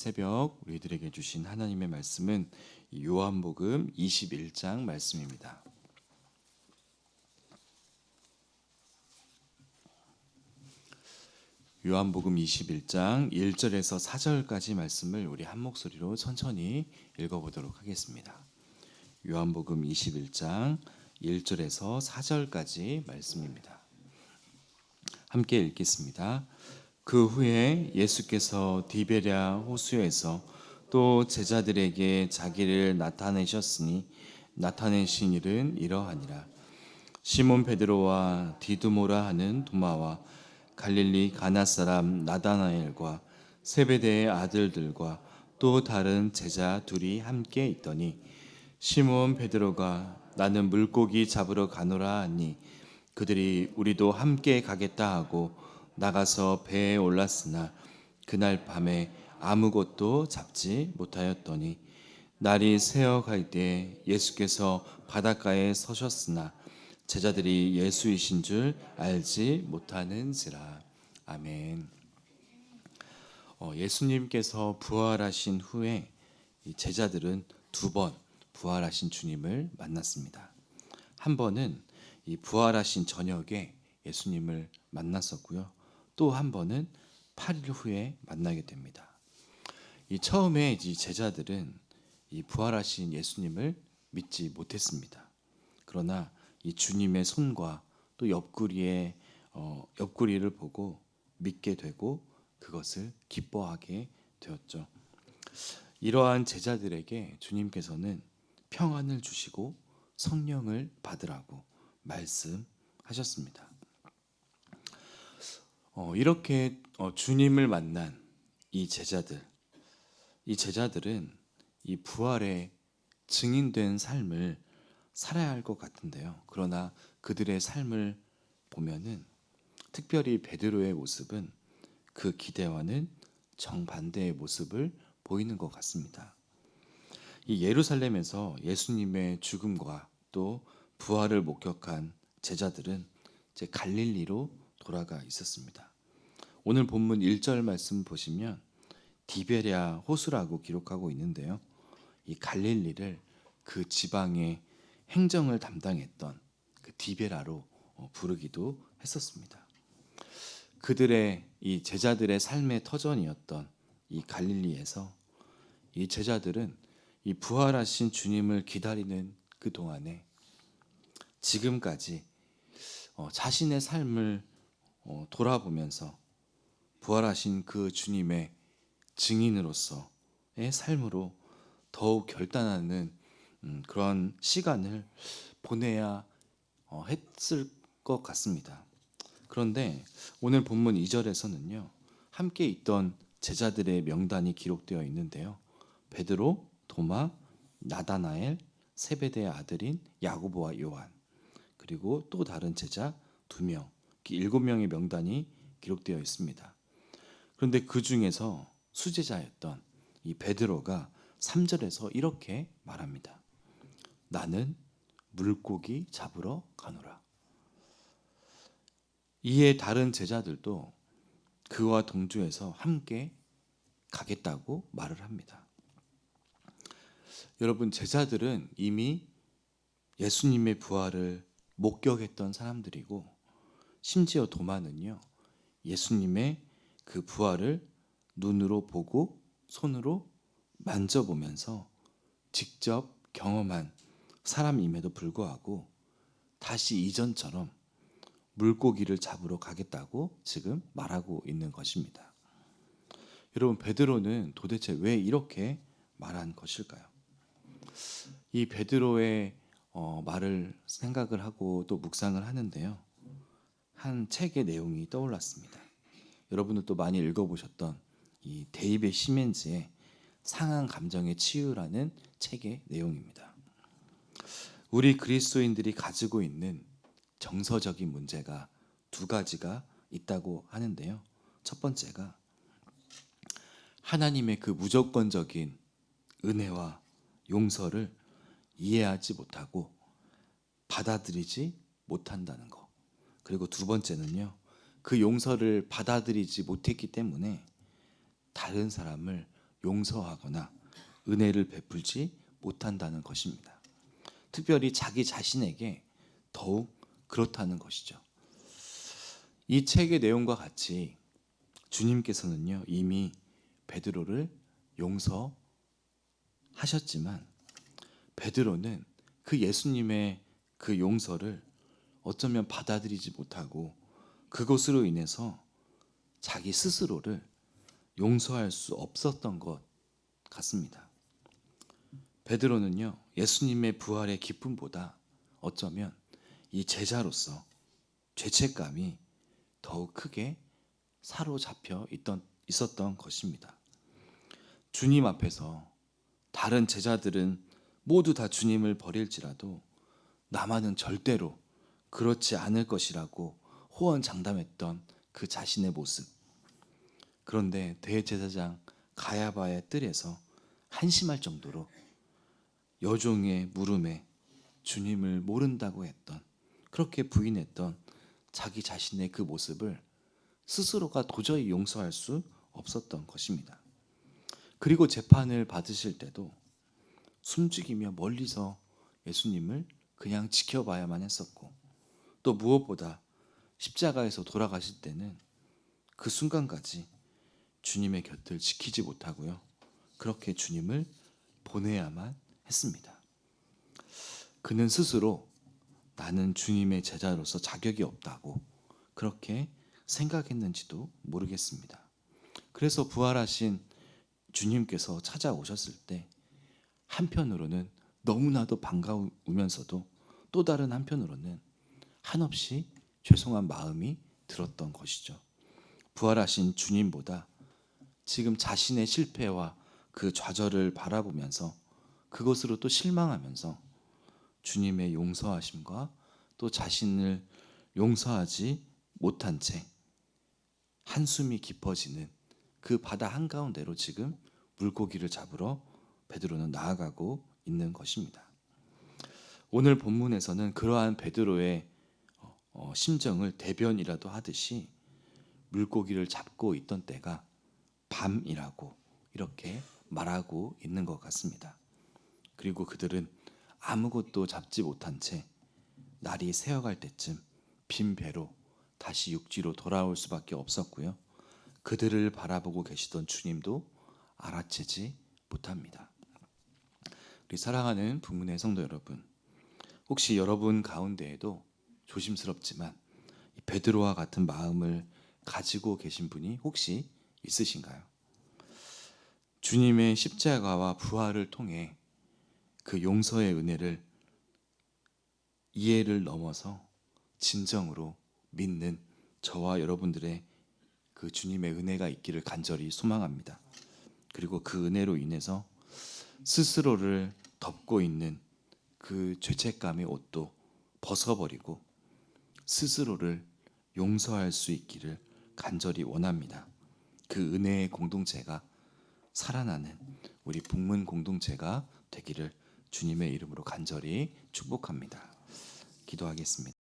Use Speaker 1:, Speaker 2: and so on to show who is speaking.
Speaker 1: 새벽 우리들에게 주신 하나님의 말씀은 요한복음 21장 말씀입니다. 요한복음 21장 1절에서 4절까지 말씀을 우리 한 목소리로 천천히 읽어보도록 하겠습니다. 요한복음 21장 1절에서 4절까지 말씀입니다. 함께 읽겠습니다. 그 후에 예수께서 디베랴 호수에서 또 제자들에게 자기를 나타내신 일은 이러하니라. 시몬 베드로와 디두모라 하는 도마와 갈릴리 가나 사람 나다나엘과 세베대의 아들들과 또 다른 제자 둘이 함께 있더니 시몬 베드로가 나는 물고기 잡으러 가노라 하니 그들이 우리도 함께 가겠다 하고 나가서 배에 올랐으나 그날 밤에 아무것도 잡지 못하였더니 날이 새어갈 때 예수께서 바닷가에 서셨으나 제자들이 예수이신 줄 알지 못하는지라. 아멘. 예수님께서 부활하신 후에 이 제자들은 두 번 부활하신 주님을 만났습니다. 한 번은 이 부활하신 저녁에 예수님을 만났었고요. 또 한 번은 8일 후에 만나게 됩니다. 이 처음에 이 제자들은 이 부활하신 예수님을 믿지 못했습니다. 그러나 이 주님의 손과 또 옆구리를 보고 믿게 되고 그것을 기뻐하게 되었죠. 이러한 제자들에게 주님께서는 평안을 주시고 성령을 받으라고 말씀하셨습니다. 이렇게 주님을 만난 이 제자들은 이 부활의 증인된 삶을 살아야 할 것 같은데요. 그러나 그들의 삶을 보면은 특별히 베드로의 모습은 그 기대와는 정반대의 모습을 보이는 것 같습니다. 이 예루살렘에서 예수님의 죽음과 또 부활을 목격한 제자들은 이제 갈릴리로 돌아가 있었습니다. 오늘 본문 1절 말씀 보시면 디베랴 호수라고 기록하고 있는데요. 이 갈릴리를 그 지방의 행정을 담당했던 그 디베라로 부르기도 했었습니다. 그들의 이 제자들의 삶의 터전이었던 이 갈릴리에서 이 제자들은 이 부활하신 주님을 기다리는 그 동안에 지금까지 자신의 삶을 돌아보면서 부활하신 그 주님의 증인으로서의 삶으로 더욱 결단하는 그런 시간을 보내야 했을 것 같습니다. 그런데 오늘 본문 2절에서는요. 함께 있던 제자들의 명단이 기록되어 있는데요. 베드로, 도마, 나다나엘, 세베대의 아들인 야고보와 요한, 그리고 또 다른 제자 2명, 7명의 명단이 기록되어 있습니다. 그런데 그 중에서 수제자였던 이 베드로가 3절에서 이렇게 말합니다. 나는 물고기 잡으러 가노라. 이에 다른 제자들도 그와 동조해서 함께 가겠다고 말을 합니다. 여러분, 제자들은 이미 예수님의 부활을 목격했던 사람들이고 심지어 도마는요. 예수님의 그 부활을 눈으로 보고 손으로 만져보면서 직접 경험한 사람임에도 불구하고 다시 이전처럼 물고기를 잡으러 가겠다고 지금 말하고 있는 것입니다. 여러분, 베드로는 도대체 왜 이렇게 말한 것일까요? 이 베드로의 말을 생각을 하고 또 묵상을 하는데요. 한 책의 내용이 떠올랐습니다. 여러분도 또 많이 읽어보셨던 이 데이빗 시멘즈의 상한 감정의 치유라는 책의 내용입니다. 우리 그리스도인들이 가지고 있는 정서적인 문제가 두 가지가 있다고 하는데요. 첫 번째가 하나님의 그 무조건적인 은혜와 용서를 이해하지 못하고 받아들이지 못한다는 것. 그리고 두 번째는요. 그 용서를 받아들이지 못했기 때문에 다른 사람을 용서하거나 은혜를 베풀지 못한다는 것입니다. 특별히 자기 자신에게 더욱 그렇다는 것이죠. 이 책의 내용과 같이 주님께서는요, 이미 베드로를 용서하셨지만 베드로는 그 예수님의 그 용서를 어쩌면 받아들이지 못하고 그것으로 인해서 자기 스스로를 용서할 수 없었던 것 같습니다. 베드로는요, 예수님의 부활의 기쁨보다 어쩌면 이 제자로서 죄책감이 더욱 크게 사로잡혀 있었던 것입니다. 주님 앞에서 다른 제자들은 모두 다 주님을 버릴지라도 나만은 절대로 그렇지 않을 것이라고 호언장담했던 그 자신의 모습. 그런데 대제사장 가야바의 뜰에서 한심할 정도로 여종의 물음에 주님을 모른다고 했던, 그렇게 부인했던 자기 자신의 그 모습을 스스로가 도저히 용서할 수 없었던 것입니다. 그리고 재판을 받으실 때도 숨죽이며 멀리서 예수님을 그냥 지켜봐야만 했었고, 또 무엇보다 십자가에서 돌아가실 때는 그 순간까지 주님의 곁을 지키지 못하고요, 그렇게 주님을 보내야만 했습니다. 그는 스스로 나는 주님의 제자로서 자격이 없다고 그렇게 생각했는지도 모르겠습니다. 그래서 부활하신 주님께서 찾아오셨을 때 한편으로는 너무나도 반가우면서도 또 다른 한편으로는 한없이 죄송한 마음이 들었던 것이죠. 부활하신 주님보다 지금 자신의 실패와 그 좌절을 바라보면서 그것으로 또 실망하면서 주님의 용서하심과 또 자신을 용서하지 못한 채 한숨이 깊어지는 그 바다 한가운데로 지금 물고기를 잡으러 베드로는 나아가고 있는 것입니다. 오늘 본문에서는 그러한 베드로의 심정을 대변이라도 하듯이 물고기를 잡고 있던 때가 밤이라고 이렇게 말하고 있는 것 같습니다. 그리고 그들은 아무것도 잡지 못한 채 날이 새어갈 때쯤 빈 배로 다시 육지로 돌아올 수밖에 없었고요. 그들을 바라보고 계시던 주님도 알아채지 못합니다. 우리 사랑하는 부문의 성도 여러분, 혹시 여러분 가운데에도 조심스럽지만 베드로와 같은 마음을 가지고 계신 분이 혹시 있으신가요? 주님의 십자가와 부활을 통해 그 용서의 은혜를 이해를 넘어서 진정으로 믿는 저와 여러분들의 그 주님의 은혜가 있기를 간절히 소망합니다. 그리고 그 은혜로 인해서 스스로를 덮고 있는 그 죄책감의 옷도 벗어버리고 스스로를 용서할 수 있기를 간절히 원합니다. 그 은혜의 공동체가 살아나는 우리 북문 공동체가 되기를 주님의 이름으로 간절히 축복합니다. 기도하겠습니다.